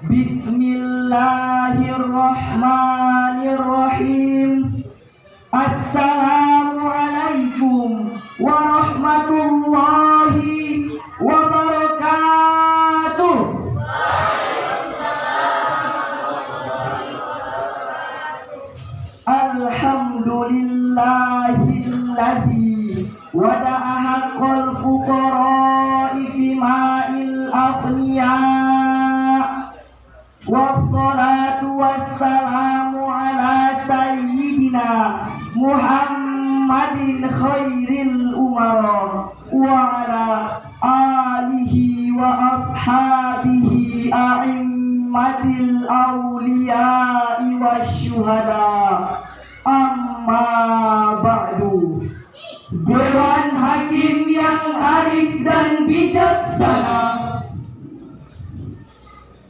Bismillahirrahmanirrahim. Assalamualaikum warahmatullahi wabarakatuh. Alhamdulillahilladzi wada'a haqqal fuqara'i fi ma'il aghniya. Wassalatu wassalamu ala sayyidina Muhammadin khairil umara wa ala alihi wa ashabihi a'immatil awliya'i wasyuhada. Amma ba'du. Dewan Hakim yang arif dan bijaksana,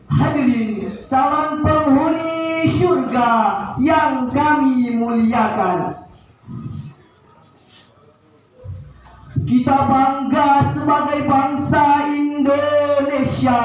hadirin calon penghuni surga yang kami muliakan, kita bangga sebagai bangsa Indonesia,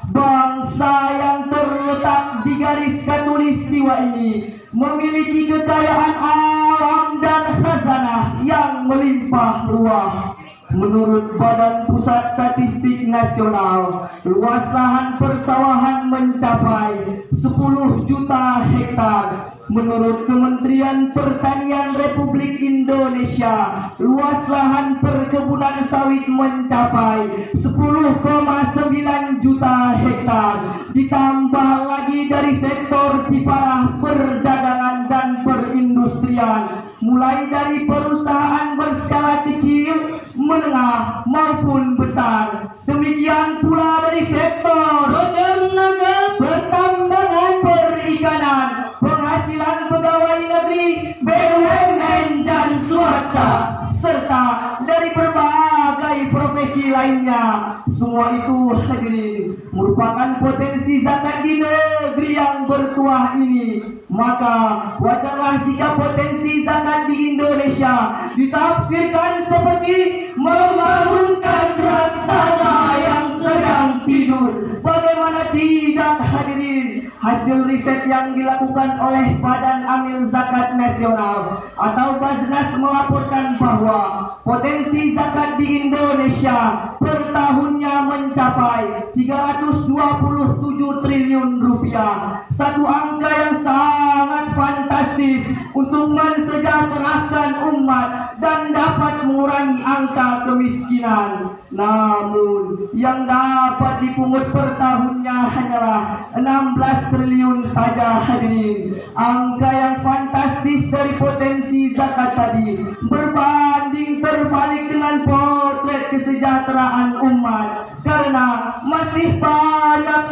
bangsa yang terletak di garis khatulistiwa ini, memiliki kekayaan alam dan khazanah yang melimpah ruah. Menurut Badan Pusat Statistik Nasional, luas lahan persawahan mencapai 10 juta hektar. Menurut Kementerian Pertanian Republik Indonesia, luas lahan perkebunan sawit mencapai 10,9 juta hektar. Ditambah lagi dari sektor piparah, perdagangan dan perindustrian, mulai dari perusahaan berskala kecil, menengah maupun besar. Demikian pula dari sektor peternakan, pertambangan, perikanan, penghasilan pegawai negeri, BUMN dan swasta, serta dari berbagai profesi lainnya. Semua itu, hadirin, merupakan potensi zakat di negeri yang bertuah ini. Maka wajarlah jika potensi zakat di Indonesia ditafsirkan seperti membangunkan raksasa yang sedang tidur. Bagaimana tidak, hadirin? Hasil riset yang dilakukan oleh Badan Amil Zakat Nasional atau Baznas melaporkan bahwa potensi zakat di Indonesia per tahunnya mencapai 327 triliun rupiah. Satu angka yang sangat fantastis untuk mensejahterakan umat dan dapat mengurangi angka kemiskinan. Namun yang dapat dipungut per tahunnya hanyalah 16 triliun saja, hadirin. Angka yang fantastis dari potensi zakat tadi berbanding terbalik dengan potret kesejahteraan umat, karena masih banyak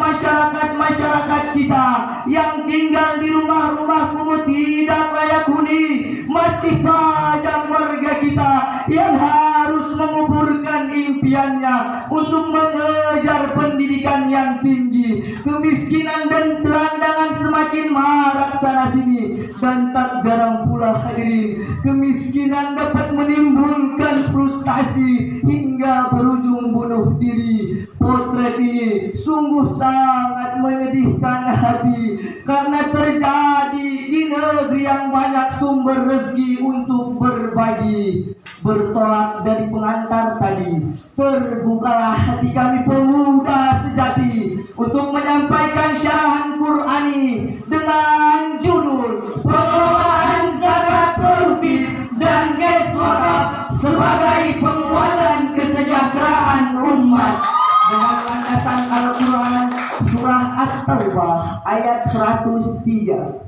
masyarakat kita yang tinggal di rumah-rumah kumuh tidak layak huni. Masih banyak warga kita yang harus menguburkan impiannya untuk mengejar pendidikan yang tinggi. Kemiskinan dan gelandangan semakin marak sana sini, dan tak jarang pula, hadirin, kemiskinan dapat menimbulkan frustasi hingga berujung bunuh diri. Potret ini sungguh sangat menyedihkan hati karena terjadi di negeri yang banyak sumber rezeki untuk berbagi. Bertolak dari pengantar tadi, terbukalah hati kami pemuda sejati untuk menyampaikan syarahan Qur'ani dengan judul Pengelolaan Zakat Produktif dan Gas Wakaf sebagai penguatan kesejahteraan umat, dengan landasan Al-Quran surah At-Taubah ayat 103.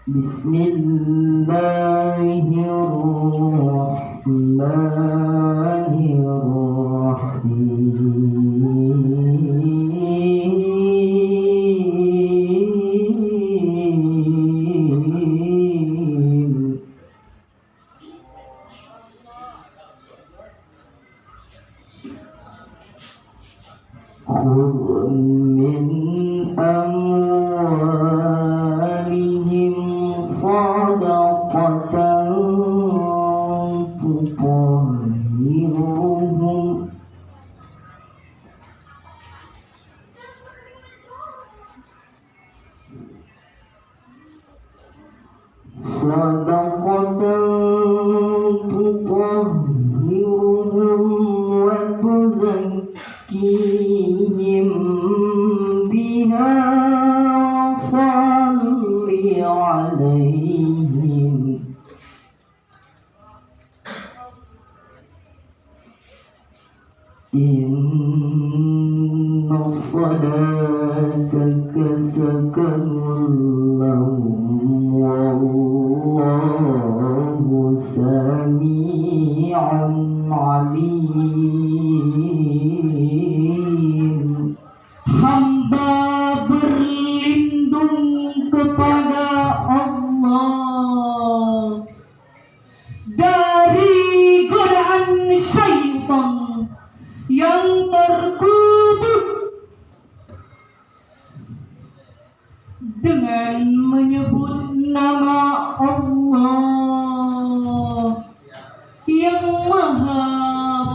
Bismillahirrahmanirrahim. Khudh min amwalihim sadaqatan tutahhiruhum wa tuzakkihim biha wa salli alaihim. Inna salataka sakanun lahum wallahu sami'un alim. Hamba berlindung kepada Allah dari godaan syaitan yang terkutuk dengan menyebut nama Allah yang Maha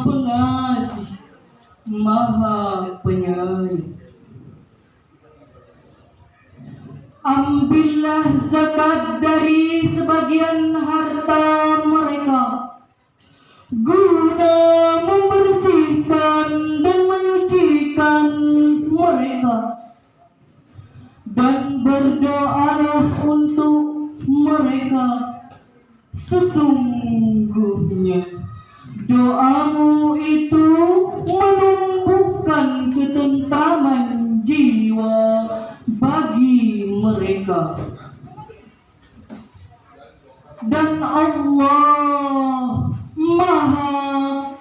Pengasih, Maha Penyayang. Ambillah zakat dari sebagian harta mereka guna membersihkan dan menyucikan mereka, dan berdoalah untuk mereka. Sesungguhnya doamu itu menumbuhkan ketentraman jiwa bagi mereka. Dan Allah Maha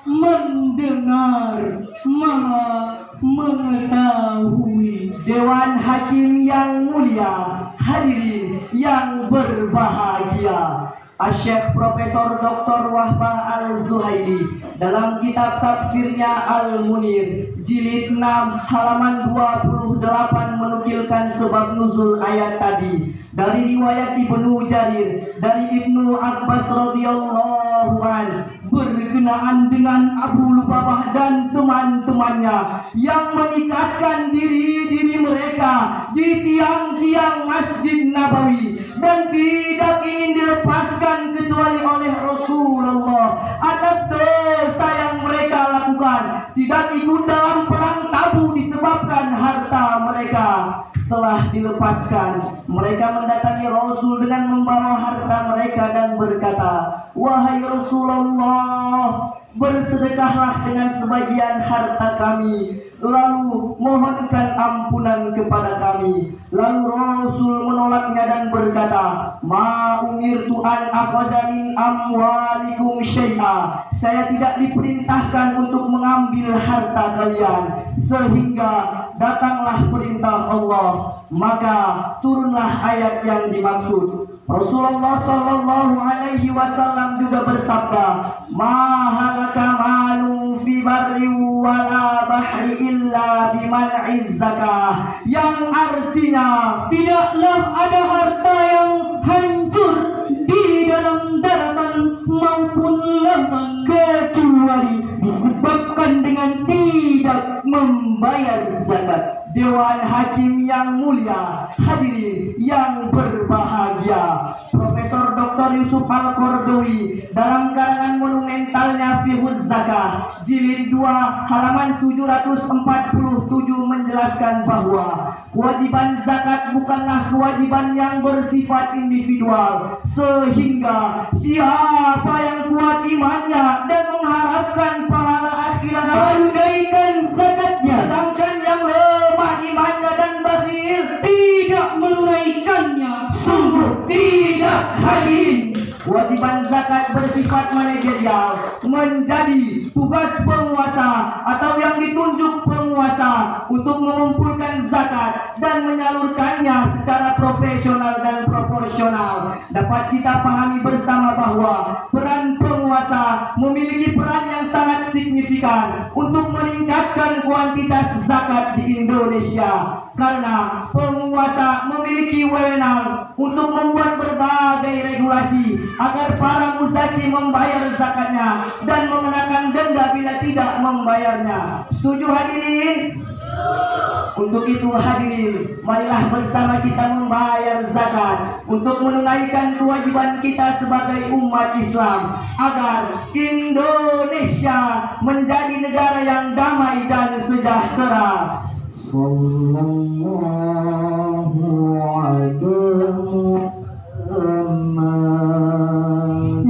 mendengar, Maha mengetahui. Dewan Hakim yang mulia, hadirin yang berbahagia, Asy-Syaikh Profesor Dr. Wahbah Al-Zuhaili dalam kitab tafsirnya Al-Munir jilid 6 halaman 28 menukilkan sebab nuzul ayat tadi dari riwayat Ibnu Jarir dari Ibnu Abbas radhiyallahu an berkenaan dengan Abu Lubabah dan teman-temannya yang mengikatkan diri mereka di tiang-tiang Masjid Nabawi dan tidak ingin dilepaskan kecuali oleh Rasulullah atas dosa yang mereka lakukan, tidak ikut dalam perang Tabuk disebabkan harta mereka. Setelah dilepaskan, mereka mendatangi Rasul dengan membawa harta mereka dan berkata, "Wahai Rasulullah, bersedekahlah dengan sebagian harta kami, lalu mohonkan ampunan kepada kami." Lalu Rasul menolaknya dan berkata, "Ma umirtu an aqada min amwalikum syai'a." Saya tidak diperintahkan untuk mengambil harta kalian, sehingga datanglah perintah Allah, maka turunlah ayat yang dimaksud. Rasulullah sallallahu alaihi wasallam juga bersabda, "Ma halaka malun fi barri wala bahri illa biman'iz zakah." Yang artinya, tidaklah ada harta yang hancur di dalam daratan maupun lautan kecuali disebabkan dengan tidak membayar zakat. Dewan Hakim yang mulia, hadirin yang berbahagia, Profesor Dr. Yusuf Al-Qardawi dalam karangan monumentalnya Fiqhuz Zakah jilid 2 halaman 747 menjelaskan bahwa kewajiban zakat bukanlah kewajiban yang bersifat individual, sehingga siapa yang kuat imannya dan mengharapkan pahala akhirat menunaikan zakatnya, sedangkan yang lemah imannya dan bakhil tidak menunaikannya, sungguh tidak Kewajiban zakat bersifat manajerial, menjadi tugas penguasa atau yang ditunjuk penguasa untuk mengumpulkan zakat dan menyalurkannya secara profesional dan proporsional. Dapat kita pahami bersama bahwa peran penguasa memiliki peran yang sangat signifikan untuk meningkatkan kuantitas zakat di Indonesia, karena penguasa memiliki wewenang untuk membuat berbagai regulasi agar para muzaki membayar zakatnya dan mengenakan denda bila tidak membayarnya. Setuju hadirin? Untuk itu hadirin, marilah bersama kita membayar zakat untuk menunaikan kewajiban kita sebagai umat Islam agar Indonesia menjadi negara yang damai dan sejahtera. Sallallahu alaihi wasallam.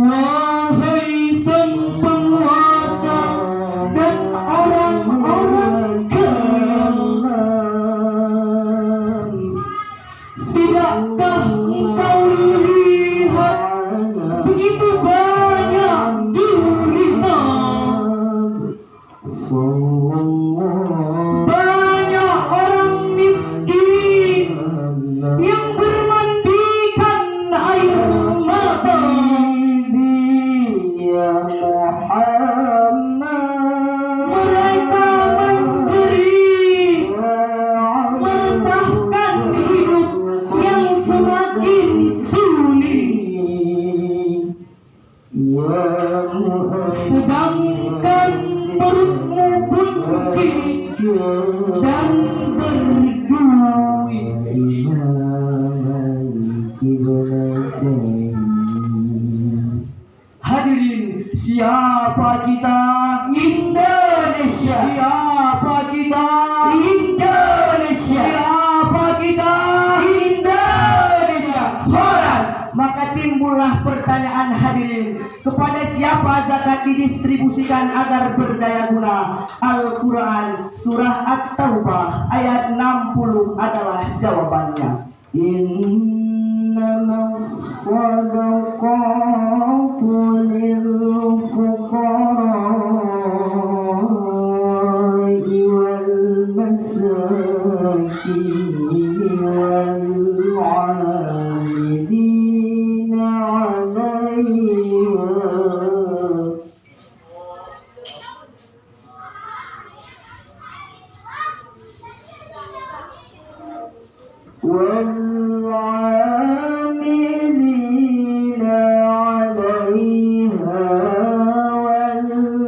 Wahai sang penguasa dan orang-orang kaya, tidakkah engkau lihat begitu banyak derita, banyak orang miskin yang bermandikan air mata. Mereka menjerit, meresahkan hidup yang semakin sulit, sedangkan perutmu buncit dan berduit. Hadirin, siapa kita? Indonesia. Siapa kita? Indonesia. Siapa kita? Indonesia. Horas. Maka timbullah pertanyaan hadirin, kepada siapa zakat didistribusikan agar berdaya guna? Al-Quran surah At-Taubah ayat 60 adalah jawabannya. Innamas sadaqatu lil fuqara'i wal masakin wal 'amilina 'alaiha والعاملين عليها والمؤلفة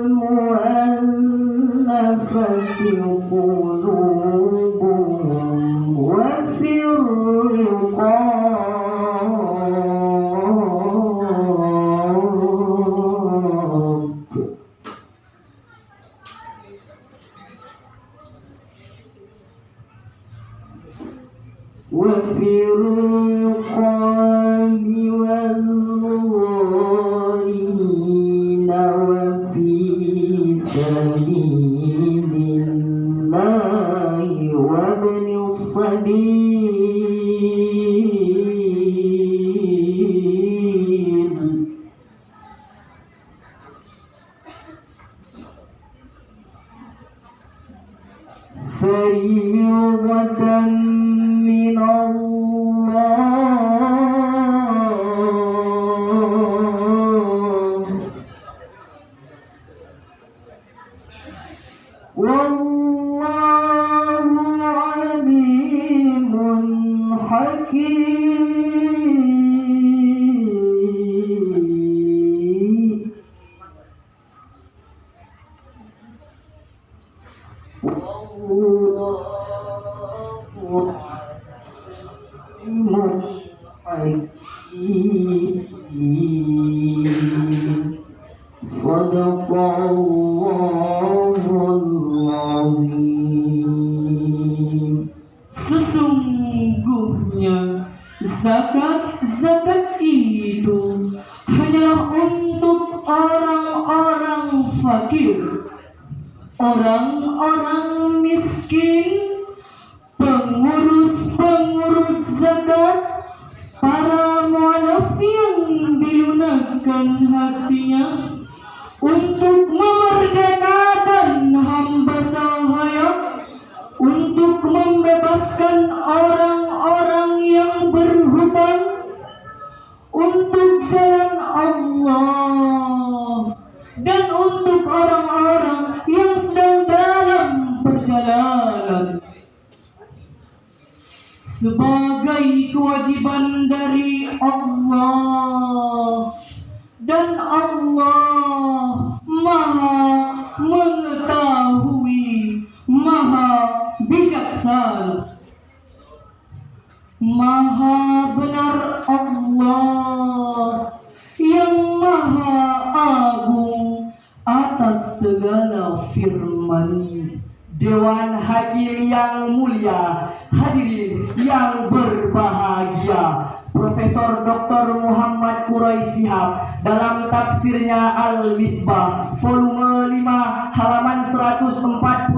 قلوبهم وفي الرقاب وفي الرقاب والغارمين وفي سبيل الله وابن السبيل فريضة من الله والله عليم حكيم. Sesungguhnya zakat itu hanyalah untuk orang-orang fakir, orang-orang miskin, pengurus-pengurus zakat, para mu'alaf yang dilunakkan menyumbangkan hatinya untuk memerdekakan hamba sahaya, untuk membebaskan orang-orang yang berhutang, untuk jalan Allah, dan untuk orang-orang yang sedang dalam perjalanan. Sebagai kewajiban dari Allah, dan Allah Maha mengetahui, Maha bijaksana. Maha benar Allah yang Maha agung atas segala firman. Dewan Hakim yang mulia, hadirin yang berbahagia, Profesor Dr. Muhammad Quraisy Shihab dalam tafsirnya Al-Misbah volume 5 halaman 141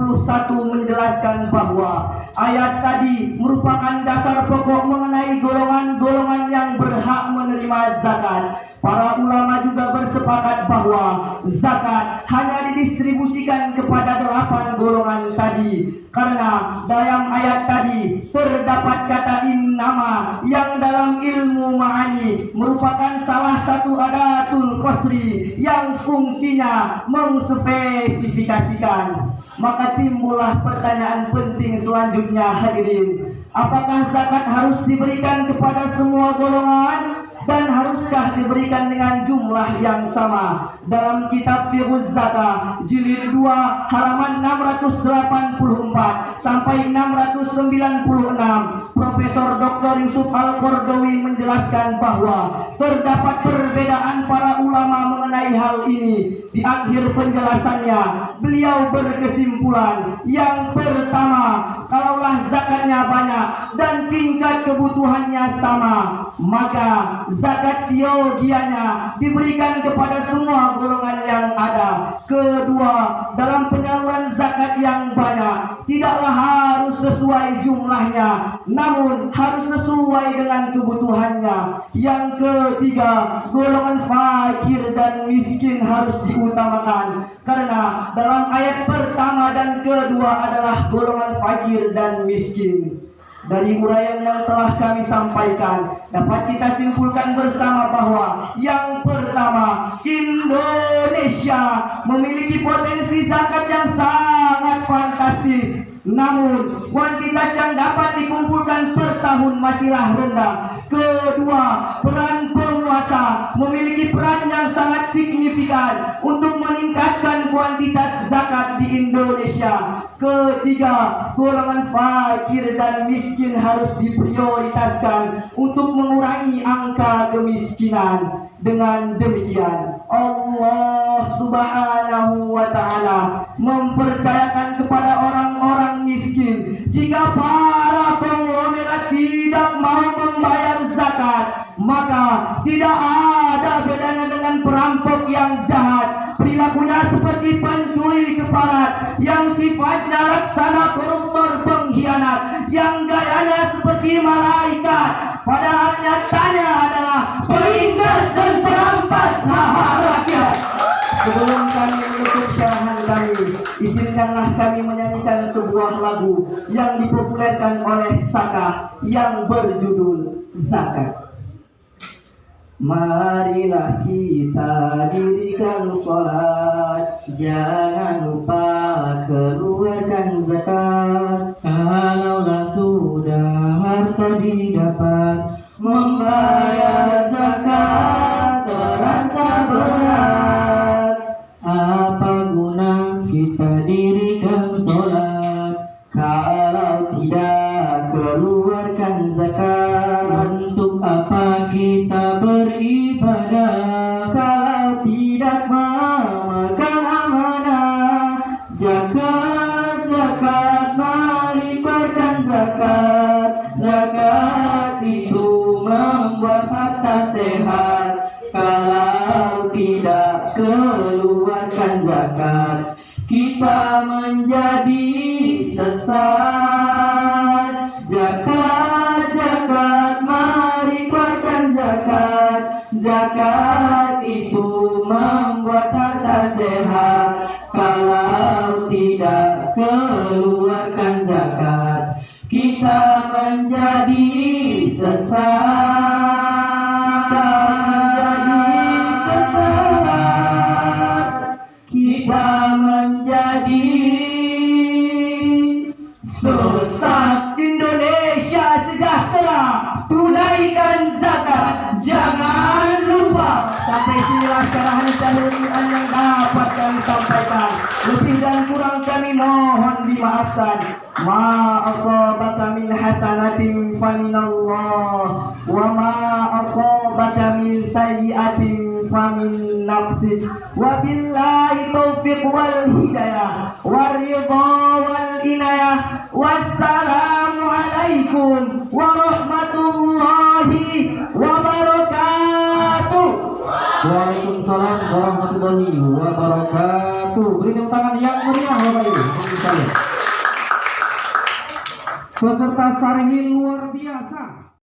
menjelaskan bahwa ayat tadi merupakan dasar pokok mengenai golongan-golongan yang berhak menerima zakat. Para ulama juga bersepakat bahwa zakat hanya didistribusikan kepada 8 golongan tadi, karena dalam ayat tadi terdapat kata innama yang dalam ilmu ma'ani merupakan salah satu adatul qasri yang fungsinya mengspesifikasikan. Maka timbullah pertanyaan penting selanjutnya, hadirin, apakah zakat harus diberikan kepada semua golongan? Dan haruskah diberikan dengan jumlah yang sama? Dalam kitab Fiqhuz Zakah jilid 2 halaman 684 sampai 696, Profesor Dr. Yusuf Al-Qardawi menjelaskan bahwa terdapat perbedaan para ulama mengenai hal ini. Di akhir penjelasannya, beliau berkesimpulan yang pertama, kalaulah zakatnya banyak dan tingkat kebutuhannya sama, maka zakat siogianya diberikan kepada semua golongan yang ada. Kedua, dalam penyaluran zakat yang banyak, tidaklah harus sesuai jumlahnya, namun harus sesuai dengan kebutuhannya. Yang ketiga, golongan fakir dan miskin harus diutamakan, karena dalam ayat pertama dan kedua adalah golongan fakir dan miskin. Dari uraian yang telah kami sampaikan, dapat kita simpulkan bersama bahwa yang pertama, Indonesia memiliki potensi zakat yang sangat fantastis. Namun, kuantitas yang dapat dikumpulkan per tahun masihlah rendah. Kedua, peran penguasa memiliki peran yang sangat signifikan untuk meningkatkan kuantitas zakat di Indonesia. Ketiga, golongan fakir dan miskin harus diprioritaskan untuk mengurangi angka kemiskinan. Dengan demikian, Allah Subhanahu wa Ta'ala mempercayakan kepada orang-orang miskin, jika para konglomerat tidak mau membayar zakat, maka tidak ada bedanya dengan perampok yang jahat. Perilakunya seperti pencuri keparat yang sifatnya laksana koruptor pengkhianat, yang gayanya seperti malaikat, padahal nyatanya adalah penindas dan perampas hak rakyat. Sebelum kami menutup syarahan kami, izinkanlah kami menyanyikan sebuah lagu yang dipopulerkan oleh Saka yang berjudul Zakat. Marilah kita dirikan sholat, jangan lupa keluarkan zakat. Kalaulah sudah harta didapat, membayar zakat terasa berat. Apa guna kita dirikan sholat kalau tidak keluarkan zakat? Untuk apa kita beribadah kalau tidak memakan amanah? Zakat, zakat, mari keluarkan zakat. Zakat itu membuat harta sehat. Kalau tidak keluarkan zakat, kita menjadi sesat. Zakat, zakat, mari keluarkan zakat. Zakat itu membuat harta sehat. Kalau tidak keluarkan zakat, kita menjadi sesat. Kita menjadi sesat. Indonesia sejahtera, tunaikan zakat, jangan lupa. Sampai sinilah syarahan Syahrul Quran yang dapat kami sampaikan. Lebih dan kurang kami mohon dimaafkan. Ma asabaka min hasanatin faminallah, wa ma asabaka min sayyi'atin famin nafsik. Wa billahi taufiq wal hidayah, waridha wal inayah. Wassalamu alaikum warahmatullahi wabarakatuh. Waalaikumsalam warahmatullahi wabarakatuh. Beri tepuk tangan yang meriah Bapak Ibu. Peserta Sarihil luar biasa.